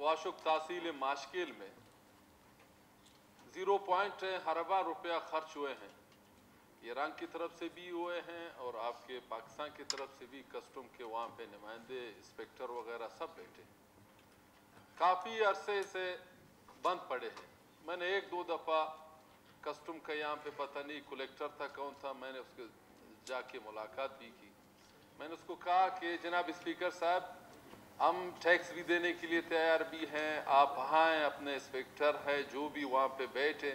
वाशुक तहसील माशकिल में 0.1 रुपया खर्च हुए हैं। ईरान की तरफ से भी हुए हैं और आपके पाकिस्तान की तरफ से भी कस्टम के वहाँ पे नुमाइंदे इंस्पेक्टर वगैरह सब बैठे। काफ़ी अरसे से बंद पड़े हैं। मैंने एक दो दफ़ा कस्टम का यहाँ पे पता नहीं कलेक्टर था कौन था, मैंने उसके जाके मुलाकात भी की। मैंने उसको कहा कि जनाब स्पीकर साहब, हम टैक्स भी देने के लिए तैयार भी हैं, आप आएँ, अपने इंस्पेक्टर है जो भी वहाँ पे बैठे,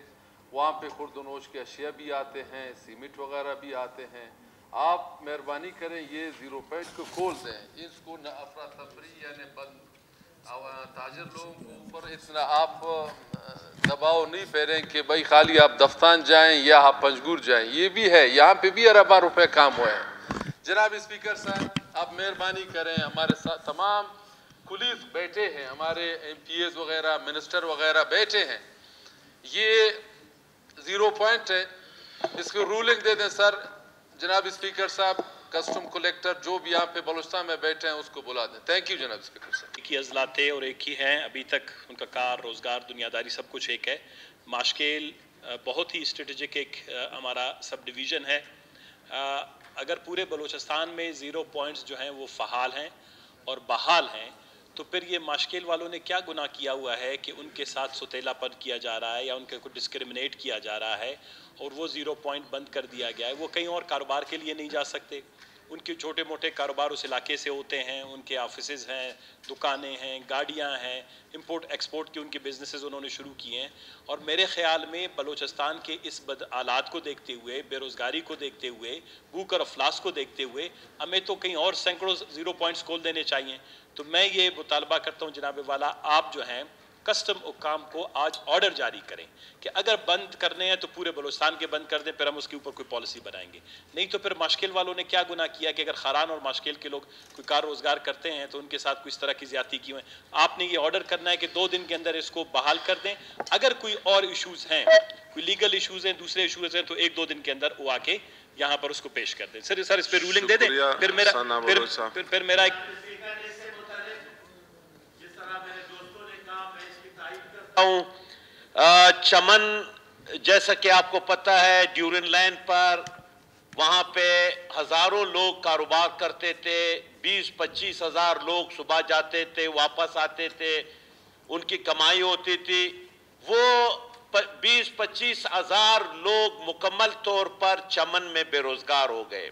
वहाँ पे खुर्दनोश के अशिया भी आते हैं, सीमेंट वगैरह भी आते हैं। आप मेहरबानी करें ये 0 पॉइंट को खोल दें, इसको न अफरा तफरी यानी बंद ताजर लोगों के ऊपर इतना आप दबाव नहीं फेरें कि भाई खाली आप दफ्तान जाएं या आप पंजगुर जाएं। ये भी है, यहाँ पे भी अरबा रुपए काम हुए हैं। जनाब स्पीकर साहब, आप मेहरबानी करें, हमारे साथ तमाम पुलिस बैठे हैं, हमारे MPs वगैरह मिनिस्टर वगैरह बैठे हैं। ये 0 पॉइंट है, इसको रूलिंग दे दें सर। जनाब स्पीकर साहब, कस्टम कलेक्टर जो भी यहाँ पे बलूचिस्तान में बैठे हैं उसको बुला दें। थैंक यू जनाब स्पीकर साहब। एक ही अजला थे और एक ही हैं, अभी तक उनका कार, रोज़गार, दुनियादारी सब कुछ एक है। माशकिल बहुत ही स्ट्रेटेजिक एक हमारा सब डिवीज़न है। अगर पूरे बलूचिस्तान में 0 पॉइंट्स जो हैं वो फ़हाल हैं और बहाल हैं, तो फिर ये माशकिल वालों ने क्या गुनाह किया हुआ है कि उनके साथ सुतेलापन किया जा रहा है या उनके को डिस्क्रिमिनेट किया जा रहा है और वो 0 पॉइंट बंद कर दिया गया है। वो कहीं और कारोबार के लिए नहीं जा सकते, उनके छोटे मोटे कारोबार उस इलाके से होते हैं, उनके ऑफिसेज़ हैं, दुकानें हैं, गाड़ियां हैं, इंपोर्ट एक्सपोर्ट के उनके बिजनेसेस उन्होंने शुरू किए हैं। और मेरे ख़्याल में बलूचिस्तान के इस हालात को देखते हुए, बेरोज़गारी को देखते हुए, भूख और अफलास को देखते हुए हमें तो कहीं और सैकड़ों 0 पॉइंट्स खोल देने चाहिए। तो मैं ये मुतालबा करता हूँ जनाब वाला, आप जो हैं कस्टम हुक्काम को आज ऑर्डर जारी करें कि अगर बंद करने हैं तो पूरे बलूचिस्तान के बंद कर दें, फिर हम उसके ऊपर कोई पॉलिसी बनाएंगे। नहीं तो फिर माशकिल वालों ने क्या गुनाह किया कि अगर खारान और माशकिल के लोग कोई कार रोज़गार करते हैं तो उनके साथ कोई इस तरह की ज़्यादती की हुई। आपने ये ऑर्डर करना है कि 2 दिन के अंदर इसको बहाल कर दें। अगर कोई और इशूज़ हैं, कोई लीगल इशूज़ हैं, दूसरे इशूज़ हैं, तो 1-2 दिन के अंदर वो आके यहाँ पर उसको पेश कर दें। सर इस पर रूलिंग दे दें। फिर मेरा चमन, जैसा कि आपको पता है, ड्यूरिन लैंड पर वहाँ पे हज़ारों लोग कारोबार करते थे। 20-25 हज़ार लोग सुबह जाते थे, वापस आते थे, उनकी कमाई होती थी। वो 20-25 हज़ार लोग मुकम्मल तौर पर चमन में बेरोज़गार हो गए।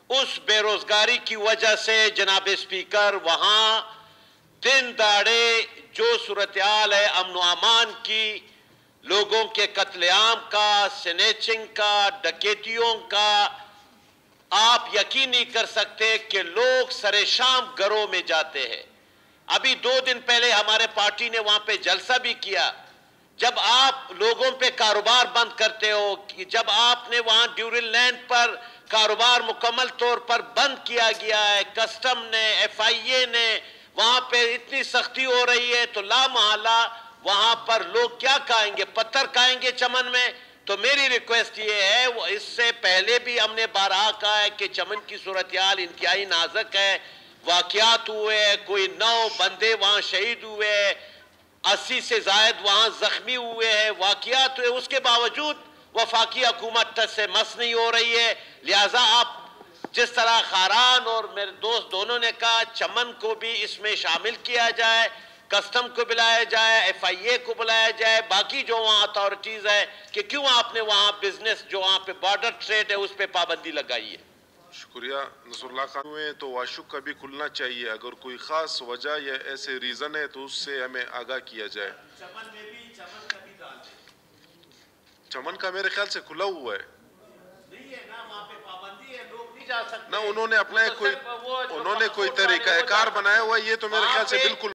उस बेरोज़गारी की वजह से जनाब स्पीकर वहाँ दिन दाड़े जो सूरत-ए-हाल है अमन व अमान की, लोगों के कत्लेआम का, स्नैचिंग का, डकैतियों का, आप यकीन नहीं कर सकते कि लोग सरे शाम घरों में जाते हैं। अभी 2 दिन पहले हमारे पार्टी ने वहां पे जलसा भी किया। जब आप लोगों पे कारोबार बंद करते हो, कि जब आपने वहां ड्यूरिन लैंड पर कारोबार मुकम्मल तौर पर बंद किया गया है, कस्टम ने, FIA ने, वहां पे इतनी सख्ती हो रही है, तो लामहला वहां पर लोग क्या खाएंगे? पत्थर खाएंगे चमन में। तो मेरी रिक्वेस्ट ये है, वो इससे पहले भी हमने बारहा कहा है कि चमन की सूरत-ए-हाल इंतहाई नाजुक है। वाक़यात हुए हैं, कोई 9 बंदे वहां शहीद हुए हैं, 80 से ज़ायद वहां जख्मी हुए हैं, वाक़यात हुए। उसके बावजूद वफाकी हुकूमत टस से मस नहीं हो रही है। लिहाजा आप जिस तरह खारान और मेरे दोस्त दोनों ने कहा, चमन को भी इसमें शामिल किया जाए, कस्टम को बुलाया जाए, FIA को बुलाया जाए, बाकी जो वहाँ अथॉरिटीज़ है कि क्यों आपने वहाँ बिजनेस जो वहाँ पे बॉर्डर ट्रेड है उस पर पाबंदी लगाई है। शुक्रिया नसरुल्लाह खान हुए तो वाशुक का भी खुलना चाहिए। अगर कोई ख़ास वजह या ऐसे रीज़न है तो उससे हमें आगाह किया जाए। चमन का मेरे ख्याल से खुला हुआ है ना, उन्होंने अपना उन्होंने कोई तरीका कार बनाया हुआ है, ये तो मेरे ख्याल से बिल्कुल